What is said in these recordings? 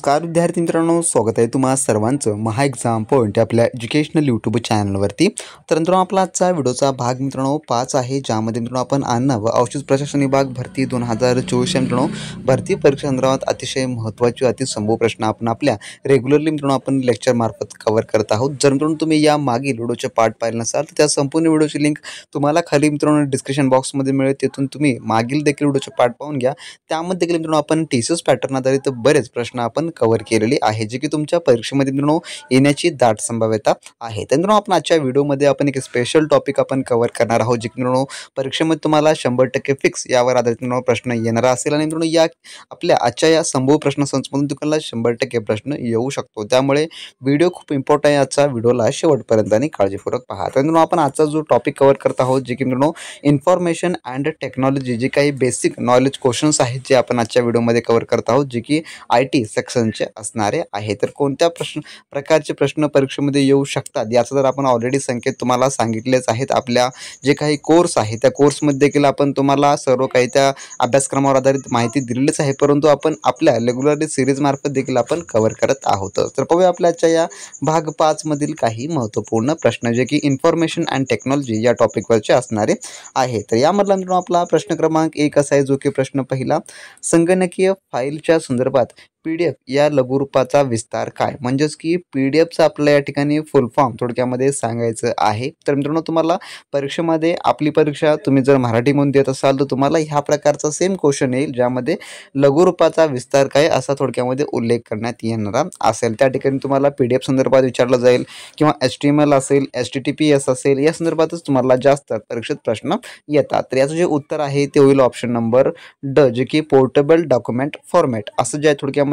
नमस्कार विद्यार्थी मित्रांनो, स्वागत आहे तुम्हा सर्वांचं महा एक्झाम पॉईंट आपल्या एज्युकेशनल यूट्यूब चॅनलवरती। तर मित्रांनो, आपला आजचा व्हिडिओचा भाग मित्रांनो 5 आहे, ज्यामध्ये मित्रांनो आपण अन्न व औषध प्रशासन विभाग भरती 2024 मित्रांनो भरती परीक्षा संदर्भात अतिशय महत्त्वाचे अतिसंभव प्रश्न आपण आपल्या रेग्युलरली मित्रांनो आपण लेक्चर मार्फत कव्हर करत आहोत। जर मित्रांनो तुम्ही या मागील व्हिडिओचे पार्ट पाहिले नसाल तर त्या संपूर्ण व्हिडिओची लिंक तुम्हाला खाली मित्रांनो डिस्क्रिप्शन बॉक्समध्ये मिळेल, तिथून तुम्ही मागील देखील व्हिडिओचे पार्ट पाहून घ्या। त्यामध्ये देखील मित्रांनो आपण टीसीएस पॅटर्न आधारित बरेच प्रश्न आपण कव्हर केलेली आहे, जे की तुमच्या परीक्षेमध्ये मित्रांनो येण्याची दाट संभाव्यता आहे। तर मित्रांनो, आपण आजच्या व्हिडिओमध्ये आपण एक स्पेशल टॉपिक आपण कव्हर करणार आहोत, जे की मित्रांनो परीक्षेमध्ये तुम्हाला 100% फिक्स यावर आधारित मित्रांनो प्रश्न येणार असेल। आणि मित्रांनो या आपल्या आजच्या या संभव प्रश्न संचमधून तुम्हाला 100% प्रश्न येऊ शकतो, त्यामुळे व्हिडिओ खूप इम्पॉर्टंट आहे। आजचा व्हिडिओला शेवटपर्यंत आणि काळजीपूर्वक पहा। तर मित्रांनो, आपण आजचा जो टॉपिक कव्हर करत आहोत, जे की मित्रांनो इन्फॉर्मेशन अँड टेक्नॉलॉजी, जे काही बेसिक नॉलेज क्वेश्चन्स आहेत जे आपण आजच्या व्हिडिओमध्ये कव्हर करत आहोत, जे की IT सेक्शनचे असणारे आहे। तर कोणत्या प्रकारचे प्रश्न परीक्षेमध्ये येऊ शकतात याचा जर आपण ऑलरेडी संकेत तुम्हाला सांगितलेच आहेत। आपल्या जे काही कोर्स आहे त्या कोर्समध्ये देखील आपण तुम्हाला सर्व काही त्या अभ्यासक्रमावर आधारित माहिती दिलेलीच आहे, परंतु आपण आपल्या रेग्युलरली सिरीज मार्फत देखील आपण कव्हर करत आहोत। तर पाहूया आपल्याच्या या भाग 5 मधील काही महत्त्वपूर्ण प्रश्न, जे की इन्फॉर्मेशन अँड टेक्नॉलॉजी या टॉपिकवरचे असणारे आहे। तर यामधला मित्रांनो आपला प्रश्न क्रमांक 1 असा आहे, जो की प्रश्न पहिला, संगणकीय फाईलच्या संदर्भात PDF या लघुरूपाचा विस्तार काय? म्हणजेच की PDFचा आपल्याला या ठिकाणी फुल फॉर्म थोडक्यामध्ये सांगायचं आहे। तर मित्रांनो, तुम्हाला परीक्षेमध्ये आपली परीक्षा तुम्ही जर मराठीमधून देत असाल तर तुम्हाला ह्या प्रकारचा सेम क्वेश्चन येईल, ज्यामध्ये लघुरूपाचा विस्तार काय असा थोडक्यामध्ये उल्लेख करण्यात येणार असेल। त्या ठिकाणी तुम्हाला PDF संदर्भात विचारलं जाईल किंवा HTML असेल, HTTPS असेल, या संदर्भातच तुम्हाला जास्त परीक्षेत प्रश्न येतात। तर याचं जे उत्तर आहे ते होईल ऑप्शन नंबर ड, जे की पोर्टेबल डॉक्युमेंट फॉर्मॅट असं जे आहे थोडक्यामध्ये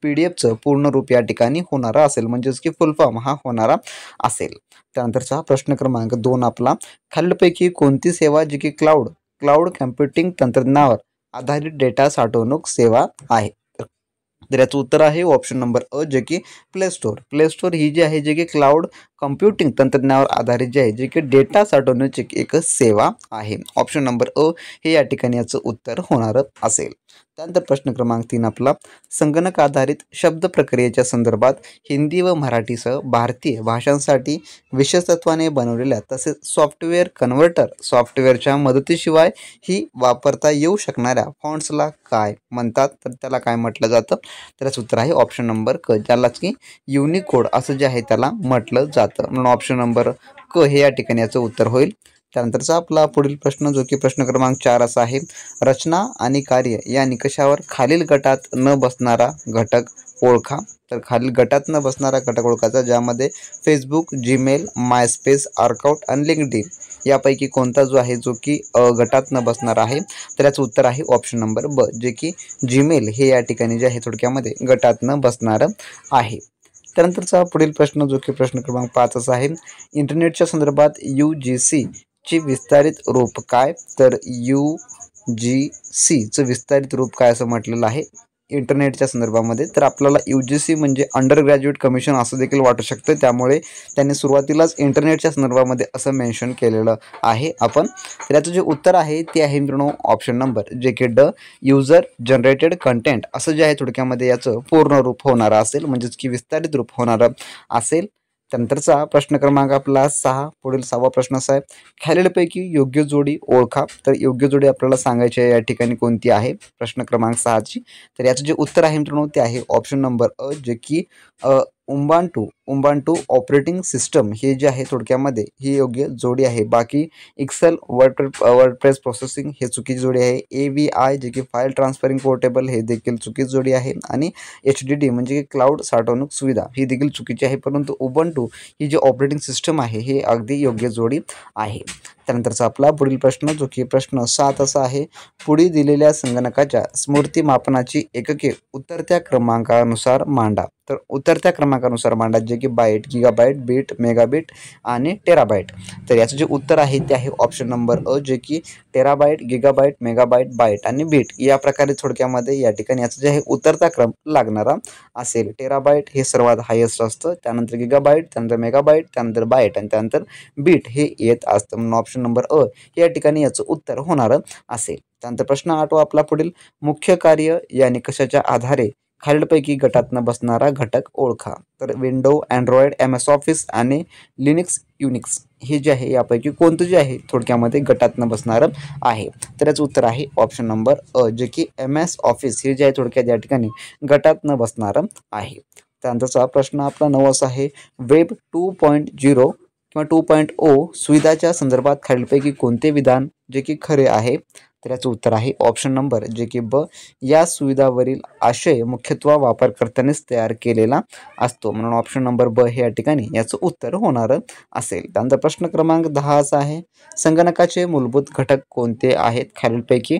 PDFचं पूर्ण रूप या ठिकाणी होणारा असेल, म्हणजेच की फुल फॉर्म हा होणारा असेल। त्यानंतरचा प्रश्न क्रमांक 2 आपला, खालीलपैकी कोणती सेवा जी की क्लाउड कम्प्युटिंग तंत्रज्ञानावर आधारित डेटा साठवणूक सेवा आहे? तर याचं उत्तर आहे ऑप्शन नंबर अ, जे की प्ले स्टोअर ही जी आहे, जे की क्लाउड कम्प्युटिंग तंत्रज्ञानावर आधारित जे आहे, जे की डेटा साठवण्याची एक सेवा आहे। ऑप्शन नंबर अ हे या ठिकाणी याचं उत्तर होणार असेल। त्यानंतर प्रश्न क्रमांक 3 आपला, संगणक आधारित शब्द प्रक्रियेच्या संदर्भात हिंदी व मराठीसह भारतीय भाषांसाठी विशेषत्वाने बनवलेल्या तसेच सॉफ्टवेअर कन्व्हर्टर सॉफ्टवेअरच्या मदतीशिवाय ही वापरता येऊ शकणाऱ्या फॉन्ट्सला काय म्हणतात? तर त्याला काय म्हटलं जातं? तर याचं उत्तर आहे ऑप्शन नंबर क, ज्यालाच की युनिकोड असं जे आहे त्याला म्हटलं जातं, म्हणून ऑप्शन नंबर क हे या ठिकाणी याचं उत्तर होईल। त्यानंतरचा आपला पुढील प्रश्न, जो की प्रश्न क्रमांक 4 असा आहे, रचना आणि कार्य या निकषावर खालील गटात न बसणारा घटक ओळखा। तर खालील गटात न बसणारा घटक ओळखायचा, ज्यामध्ये फेसबुक, जीमेल, मायस्पेस, आर्कआउट आणि लिंक्डइन यापैकी कोणता जो आहे, जो की गटात न बसणार आहे? तर याचं उत्तर आहे ऑप्शन नंबर ब, जे की जीमेल हे या ठिकाणी जे आहे थोडक्यामध्ये गटात न बसणारं आहे। त्यानंतरचा पुढील प्रश्न, जो की प्रश्न क्रमांक 5 असा आहे, इंटरनेटच्या संदर्भात UGC ची विस्तारित रूप काय? तर UGCचं विस्तारित रूप काय असं म्हटलेलं आहे इंटरनेटच्या संदर्भामध्ये? तर आपल्याला UGC म्हणजे अंडर ग्रॅज्युएट कमिशन असं देखील वाटू शकतं, त्यामुळे त्यांनी सुरुवातीलाच इंटरनेटच्या संदर्भामध्ये असं मेन्शन केलेलं आहे आपण। तर याचं जे उत्तर आहे ते आहे मित्रांनो ऑप्शन नंबर, जे की ड, युजर जनरेटेड कंटेंट असं जे आहे थोडक्यामध्ये याचं पूर्ण रूप होणारं असेल, म्हणजेच की विस्तारित रूप होणारं असेल। त्यानंतरचा प्रश्न क्रमांक आपला 6, पुढील 6वा प्रश्न असा आहे, खालीलपैकी योग्य जोडी ओळखा। तर योग्य जोडी आपल्याला सांगायची आहे या ठिकाणी कोणती आहे प्रश्न क्रमांक 6ची? तर याचं जे उत्तर आहे मित्रांनो ते आहे ऑप्शन नंबर अ, जे की उबंटू ऑपरेटिंग सिस्टम हे जे आहे थोडक्यामध्ये ही योग्य जोडी आहे। बाकी एक्सेल, वर्डप्रेस प्रोसेसिंग हे चुकीची जोडी आहे। AVI जे की फाईल ट्रान्सफरिंग पोर्टेबल हे देखील चुकीची जोडी आहे। आणि HDD म्हणजे क्लाउड साठवणूक सुविधा ही देखील चुकीची आहे, परंतु उबंटू ही जी ऑपरेटिंग सिस्टम आहे हे अगदी योग्य जोडी आहे। त्यानंतरचा आपला पुढील प्रश्न, जो की प्रश्न 7 असा आहे, पुढे दिलेल्या संगणकाच्या स्मृती मापनाची एकके उतरत्या क्रमांकानुसार मांडा। तर उतरत्या क्रमांकानुसार मांडा, जे की बाईट, गीगाबाईट, बीट, मेगाबिट आणि टेराबाईट। तर याचं जे उत्तर आहे ते आहे ऑप्शन नंबर अ, जे की टेराबाईट, गिगाबाईट, मेगाबाईट, बाईट आणि बीट या प्रकारे थोडक्यामध्ये या ठिकाणी याचं जे आहे उतरता क्रम लागणारा असेल। टेराबाईट हे सर्वात हायेस्ट असतं, त्यानंतर गिगाबाईट, त्यानंतर मेगाबाईट, त्यानंतर बाईट आणि त्यानंतर बीट हे येत असतं, म्हणून ऑप्शन नंबर अ या ठिकाणी याचं उत्तर होणारं असेल। त्यानंतर प्रश्न 8वा आपला पुढील, मुख्य कार्य या निकषाच्या आधारे खालीलपैकी गटातनं बसणारा घटक ओळखा. तर विंडो, अँड्रॉइड, MS ऑफिस आणि लिनक्स, युनिक्स हे जे आहे यापैकी कोणतं जे आहे थोडक्यामध्ये गटातनं बसणारं आहे. तर याचं उत्तर आहे ऑप्शन नंबर अ, जे की MS ऑफिस हे जे आहे थोडक्यात या ठिकाणी गटातनं बसणारं आहे. त्यानंतरचा प्रश्न आपला 9 आहे. वेब 2.0 किंवा 2.0 सुविधाच्या संदर्भात खालीलपैकी कोणते विधान जे की खरे आहे. तर याचं उत्तर आहे ऑप्शन नंबर जे की ब, या सुविधावरील आशय मुख्यत्वे वापरकर्त्यानेच तयार केलेला असतो. म्हणून ऑप्शन नंबर ब हे या ठिकाणी याचं उत्तर होणार असेल. त्यानंतर प्रश्न क्रमांक 10 असा आहे. संगणकाचे मूलभूत घटक कोणते आहेत खालीलपैकी.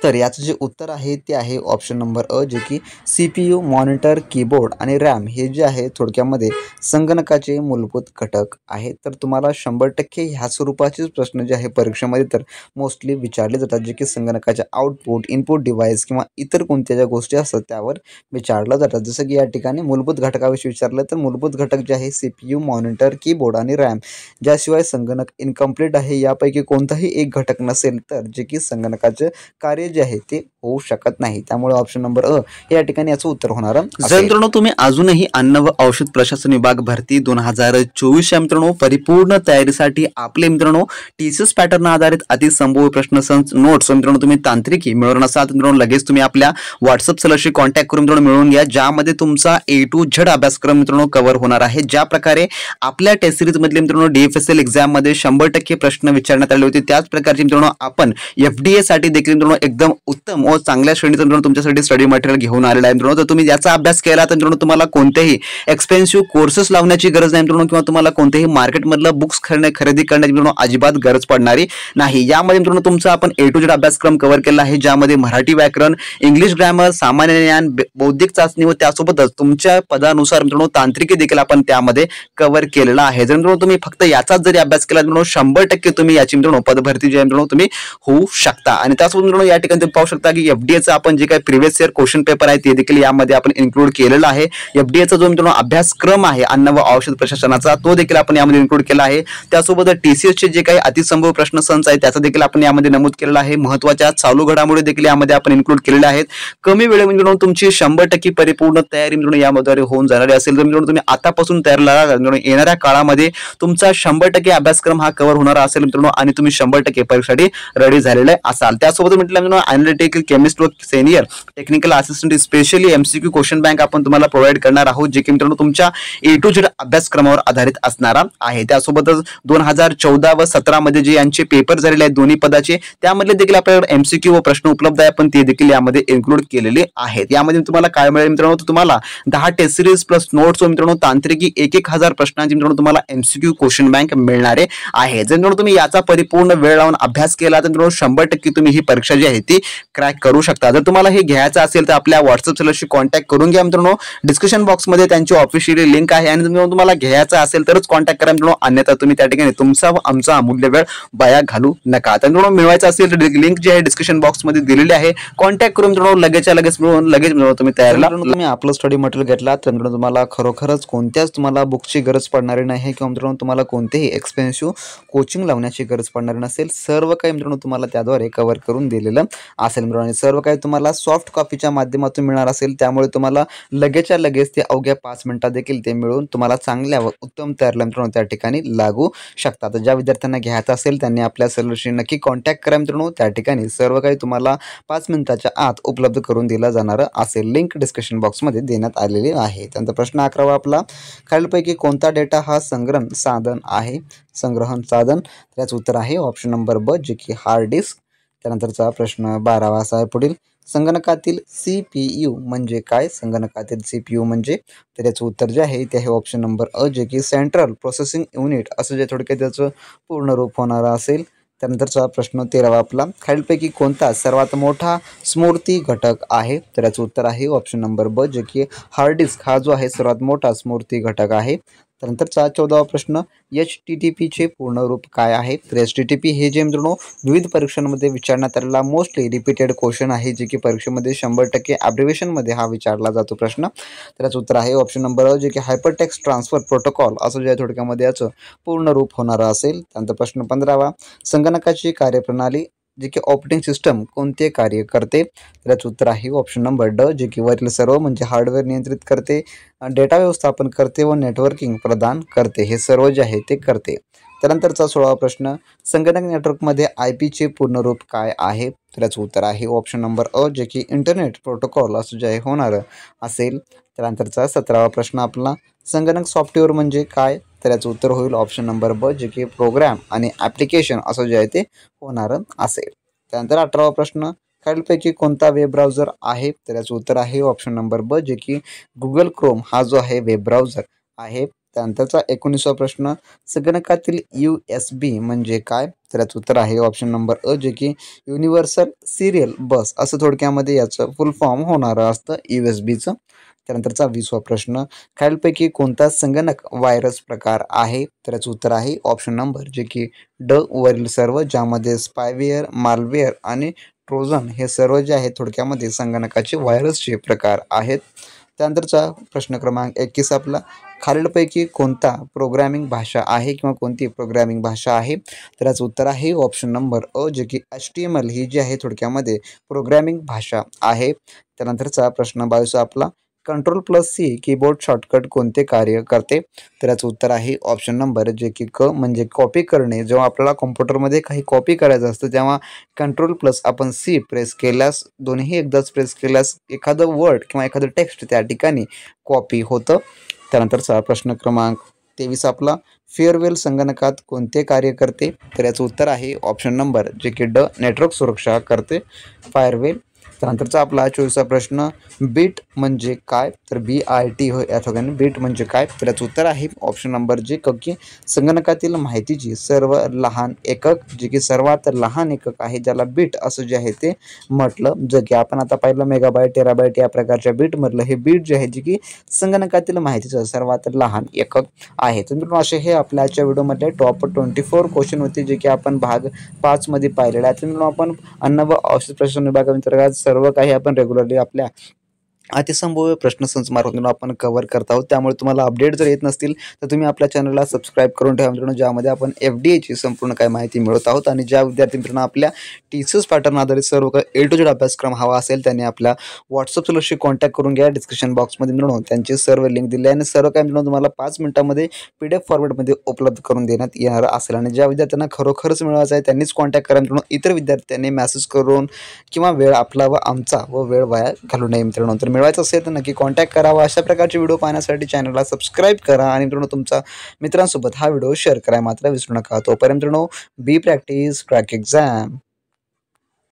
तर याचं जे उत्तर आहे ते आहे ऑप्शन नंबर अ, जे की CPU, मॉनिटर, कीबोर्ड आणि रॅम हे जे आहे थोडक्यामध्ये संगणकाचे मूलभूत घटक आहेत. तर तुम्हाला 100% ह्या स्वरूपाचेच प्रश्न जे आहे परीक्षेमध्ये तर मोस्टली विचारले जातात, जे की संगणकाच्या आउटपुट, इनपुट डिव्हाइस किंवा इतर कोणत्या ज्या गोष्टी असतात त्यावर विचारलं जातात. जसं की या ठिकाणी मूलभूत घटकाविषयी विचारलं तर मूलभूत घटक जे आहे CPU, मॉनिटर, कीबोर्ड आणि रॅम, ज्याशिवाय संगणक इनकम्प्लीट आहे. यापैकी कोणताही एक घटक नसेल तर जे की संगणकाचं कार्य जे आहे ते होऊ शकत नाही. त्यामुळे ऑप्शन नंबर अ हे या ठिकाणी याचं उत्तर होणार जर मित्रांनो तुम्ही अजूनही अन्न व औषध प्रशासन विभाग भरती 2024 या मित्रांनो परिपूर्ण तयारीसाठी आपले मित्रांनो TCS पॅटर्न आधारित अतिसंभव प्रश्न संच नोट्स मित्रांनो तुम्ही तांत्रिकी मिळवणार असाल तर मित्रांनो लगेच तुम्ही आपल्या व्हॉट्सअप सलशी कॉन्टॅक्ट करून मित्रांनो मिळवून घ्या, ज्यामध्ये तुमचा A to Z अभ्यासक्रम मित्रांनो कव्हर होणार आहे. ज्या प्रकारे आपल्या टेस्ट सिरीज मधले मित्रांनो DFSL एक्झाम मध्ये 100% प्रश्न विचारण्यात आले होते, त्याच प्रकारचे मित्रांनो आपण FDA साठी देखील मित्रांनो एकदम उत्तम व चांगल्या श्रेणीचं मित्रांनो तुमच्यासाठी स्टडी मटेरियल घेऊन आलेलं आहे मित्रांनो. तर तुम्ही याचा अभ्यास केला तर मित्रांनो तुम्हाला कोणतेही एक्सपेन्सिव्ह कोर्सेस लावण्याची गरज नाही मित्रांनो, किंवा तुम्हाला कोणतेही मार्केटमधलं बुक्स खरेदी करण्याची मित्रांनो अजिबात गरज पडणारी नाही. यामध्ये मित्रांनो तुमचा आपण A to Z अभ्यासक्रम कव्हर केला आहे, ज्यामध्ये मराठी व्याकरण, इंग्लिश ग्रामर, सामान्य ज्ञान, बौद्धिक चाचणी व त्यासोबतच तुमच्या पदानुसार मित्रांनो तांत्रिकी देखील आपण त्यामध्ये कव्हर केलेला आहे. जर मित्रांनो तुम्ही फक्त याचाच जरी अभ्यास केला मित्रांनो 100% तुम्ही याची मित्रांनो पदभरती जे मित्रांनो तुम्ही होऊ शकता. आणि त्यासोबत मित्रांनो या ठिकाणी तुम्ही पाहू शकता की FDAचा आपण जे काही प्रिव्हियस इयर क्वेश्चन पेपर आहे ते देखील यामध्ये आपण इन्क्लूड केलेला आहे. FDAचा जो मित्रांनो अभ्यासक्रम आहे अन्न व औषध प्रशासनाचा तो देखील आपण यामध्ये इन्क्लूड केला आहे. त्यासोबत TCS चे जे काही अतिसंभव प्रश्न संच आहे त्याचा देखील आपण यामध्ये नमूद केलेला आहे. महत्त्वाच्या चालू घडामोडी देखील यामध्ये आपण इन्क्लूड केलेल्या आहेत. कमी वेळेमध्ये मित्रांनो तुमची 100% परिपूर्ण तयारी मित्रांनो यामध्ये होऊन जाणारी असेल तर मित्रांनो तुम्ही आतापासून तयार राहा. येणाऱ्या काळामध्ये तुमचा 100% अभ्यासक्रम हा कव्हर होणारा असेल मित्रांनो आणि तुम्ही 100% परीक्षेसाठी रेडी झालेले असाल. त्यासोबत मित्रांनो अॅनालिटिकल केमिस्ट व senior technical assistant specially MCQ question bank आपण तुम्हाला प्रोव्हाइड करणार आहोत, जे की मित्रांनो तुमच्या A to Z अभ्यासक्रमावर आधारित असणारा आहे. त्यासोबतच 2014 व 17 मध्ये जे यांचे पेपर झालेले आहेत दोन्ही पदाचे त्यामधले देखील आपल्याकडे MCQ व प्रश्न उपलब्ध आहे, पण ते देखील यामध्ये इन्क्लूड केलेले आहेत. यामध्ये तुम्हाला काय मिळेल मित्रांनो, तुम्हाला 10 टेस्ट सिरीज प्लस नोट्स व मित्रांनो तांत्रिकी 1000 प्रश्नांची मित्रांनो तुम्हाला MCQ क्वेश्चन बँक मिळणारे आहे. जर मित्रांनो तुम्ही याचा परिपूर्ण वेळ लावून अभ्यास केला तर मित्रांनो 100% तुम्ही ही परीक्षा जी आहे ती क्रॅक करू शकता. जर तुम्हाला हे घ्यायचं असेल तर आपल्या व्हॉट्सअप सेलरशी कॉन्टॅक्ट करून घ्या मित्रांनो. डिस्क्रिप्शन बॉक्समध्ये त्यांची ऑफिशियली लिंक आहे आणि तुम्हाला घ्यायचं असेल तरच कॉन्टॅक्ट करा मित्रांनो, अन्यथा तुम्ही त्या ठिकाणी तुमचा व आमचा अमूल्य वेळ वाया घालू नका. तर मित्रांनो मिळवायचं असेल तर लिंक जी आहे डिस्क्रिप्शन बॉक्समध्ये दिलेली आहे, कॉन्टॅक्ट करून मित्रांनो लगेचच्या लगेच मिळून लगेच मित्रांनो तुम्ही तयारीला तुम्ही आपलं स्टडी मटेरियल घेतला तर मित्रांनो तुम्हाला खरोखरच कोणत्याच तुम्हाला बुकची गरज पडणारी नाही किंवा मित्रांनो तुम्हाला कोणतेही एक्सपेन्सिव्ह कोचिंग लावण्याची गरज पडणारी नसेल. सर्व काही मित्रांनो तुम्हाला त्याद्वारे कव्हर करून दिलेलं असेल मित्रांनो आणि सर्व काही तुम्हाला सॉफ्ट कॉपीच्या माध्यमातून मिळणार असेल. त्यामुळे तुम्हाला लगेचच्या लगेच ते अवघ्या 5 मिनिटात देखील ते मिळून तुम्हाला चांगल्या व उत्तम तयारीला मित्रांनो त्या ठिकाणी लागू शकतात. तर ज्या विद्यार्थ्यांना घ्यायचं असेल त्यांनी आपल्या सेलरशी नक्की कॉन्टॅक्ट करा मित्रांनो. त्या ठिकाणी सर्व काही तुम्हाला 5 मिनिटाच्या आत उपलब्ध करून दिलं जाणार असेल. लिंक डिस्क्रिप्शन बॉक्समध्ये देण्यात आलेली आहे. त्यानंतर प्रश्न 11वा आपला, खालीलपैकी कोणता डेटा हा संग्रहण साधन आहे. संग्रहण साधन त्याचं उत्तर आहे ऑप्शन नंबर ब, जे की हार्ड डिस्क. त्यानंतरचा प्रश्न 12वा असा आहे पुढील, संगणकातील CPU म्हणजे काय. संगणकातील CPU म्हणजे तर याचं उत्तर जे आहे ते आहे ऑप्शन नंबर अ, जे की सेंट्रल प्रोसेसिंग युनिट असं जे थोडक्यात त्याचं पूर्ण रूप होणार असेल. त्यानंतरचा प्रश्न 13वा आपला, खालीलपैकी कोणता सर्वात मोठा स्मृती घटक आहे. तर याचं उत्तर आहे ऑप्शन नंबर ब, जे की हार्ड डिस्क हा जो आहे सर्वात मोठा स्मृती घटक आहे. त्यानंतरचा 14वा प्रश्न, HTTPचे पूर्ण रूप काय आहे. तर HTTP हे जे मित्रांनो विविध परीक्षांमध्ये विचारण्यात आलेला मोस्टली रिपीटेड क्वेश्चन आहे, जे की परीक्षेमध्ये 100% ॲब्रिव्हिएशनमध्ये हा विचारला जातो प्रश्न. तर याचं उत्तर आहे ऑप्शन नंबर अ, जे की हायपरटेक्स्ट ट्रान्सफर प्रोटोकॉल असं जे थोडक्यामध्ये याचं पूर्ण रूप होणारं असेल. त्यानंतर प्रश्न 15वा, संगणकाची कार्यप्रणाली जे की ऑपरेटिंग सिस्टम कोणते कार्य करते? तर याचं उत्तर आहे ऑप्शन नंबर ड, जे की वरील सर्व म्हणजे हार्डवेअर नियंत्रित करते, डेटा व्यवस्थापन करते व नेटवर्किंग प्रदान करते. हे सर्व जे आहे ते करते. त्यानंतरचा 16वा प्रश्न, संगणक नेटवर्कमध्ये IP चे पूर्ण रूप काय आहे? तर याचं उत्तर आहे ऑप्शन नंबर अ, जे की इंटरनेट प्रोटोकॉल असं जे आहे होणार असेल. त्यानंतरचा 17वा प्रश्न आपला, संगणक सॉफ्टवेअर म्हणजे काय? तर याचं उत्तर होईल ऑप्शन नंबर ब, जे की प्रोग्राम आणि ॲप्लिकेशन असं जे आहे ते होणारं असेल. त्यानंतर 18वा प्रश्न, खालीलपैकी कोणता वेब ब्राउझर आहे? तर याचं उत्तर आहे ऑप्शन नंबर ब, जे की गुगल क्रोम हा जो आहे वेब ब्राउझर आहे. त्यानंतरचा 19वा प्रश्न, संगणकातील USB म्हणजे काय? तर याचं उत्तर आहे ऑप्शन नंबर अ, जे की युनिव्हर्सल सिरियल बस असं थोडक्यामध्ये याचं फुल फॉर्म होणारं असतं USB चं. त्यानंतरचा 20वा प्रश्न, खालीलपैकी कोणता संगणक व्हायरस प्रकार आहे? तर याचं उत्तर आहे ऑप्शन नंबर, जे की ड, वरील सर्व, ज्यामध्ये स्पायवेअर, मालवेअर आणि ट्रोजन हे सर्व जे आहेत थोडक्यामध्ये संगणकाचे व्हायरसचे प्रकार आहेत. त्यानंतरचा प्रश्न क्रमांक 21 आपला, खालीलपैकी कोणता प्रोग्रॅमिंग भाषा आहे किंवा कोणती प्रोग्रॅमिंग भाषा आहे? तर याचं उत्तर आहे ऑप्शन नंबर अ, जे की HTML ही जी आहे थोडक्यामध्ये प्रोग्रॅमिंग भाषा आहे. त्यानंतरचा प्रश्न 22 आपला, Ctrl+C कीबोर्ड शॉर्टकट कोणते कार्य करते? तर याचं उत्तर आहे ऑप्शन नंबर, जे की क म्हणजे कॉपी करणे. जेव्हा आपल्याला कॉम्प्युटरमध्ये काही कॉपी करायचं असतं तेव्हा Ctrl+ आपण C प्रेस केल्यास, दोन्ही एकदाच प्रेस केल्यास एखादं वर्ड किंवा एखादं टेक्स्ट त्या ठिकाणी कॉपी होतं. त्यानंतरचा प्रश्न क्रमांक 23 आपला, फेअरवेल संगणकात कोणते कार्य करते? तर याचं उत्तर आहे ऑप्शन नंबर, जे की ड, नेटवर्क सुरक्षा करते फायरवेल. त्यानंतरचा आपला 24वा प्रश्न, बीट म्हणजे काय? तर BIT होय या ठिकाणी बीट म्हणजे काय? तर याचं उत्तर आहे ऑप्शन नंबर जे की संगणकातील माहितीची सर्व लहान एकक, जे की सर्वात लहान एकक आहे, ज्याला बीट असं जे आहे ते म्हटलं. जे की आपण आता पाहिलं मेगाबाईट, टेराबाईट या प्रकारच्या बीटमधलं हे बीट जे आहे, जे की संगणकातील माहितीचं सर्वात लहान एकक आहे. तर मित्रांनो, असे हे आपल्या आजच्या व्हिडिओमध्ये टॉप 24 क्वेश्चन होते, जे की आपण भाग 5 मध्ये पाहिलेले आहेत. तर मित्रांनो, आपण अन्न व औषध प्रशासन विभागाअंतर्गत सर्व काही आपण रेग्युलरली आपल्या अतिसंभाव्य प्रश्नसंच मार्फत आपण कव्हर करत आहोत. त्यामुळे तुम्हाला अपडेट जर येत नसतील तर तुम्ही आपल्या चॅनलला सबस्क्राईब करून ठेवा मित्रांनो, ज्यामध्ये आपण FDAची संपूर्ण काय माहिती मिळवत आहोत. आणि ज्या विद्यार्थी मित्रांनो आपल्या टीचर्स पॅटर्न आधारित सर्व काही A to Z अभ्यासक्रम हवा असेल, त्यांनी आपल्या व्हॉट्सअप चॅनलशी कॉन्टॅक्ट करून घ्या. डिस्क्रिप्शन बॉक्समध्ये मिळून त्यांची सर्व लिंक दिली आहे आणि सर्व काही मिळून तुम्हाला 5 मिनिटांमध्ये PDF फॉर्मॅटमध्ये उपलब्ध करून देण्यात येणार असेल. आणि ज्या विद्यार्थ्यांना खरोखरच मिळवायचं आहे त्यांनीच कॉन्टॅक्ट करा मित्रांनो. इतर विद्यार्थ्यांनी मेसेज करून किंवा वेळ आपला व आमचा व वेळ वाया घालू नये मित्रांनो. तर मिळवायचं असेल तर नक्की कॉन्टॅक्ट करावा. अशा प्रकारचे व्हिडिओ पाहण्यासाठी चॅनलला सबस्क्राईब करा आणि मित्रांनो तुमचा मित्रांसोबत हा व्हिडिओ शेअर करायला मात्र विसरू नका. तोपर्यंत मित्रांनो, बी प्रॅक्टिस क्रॅक एक्झाम.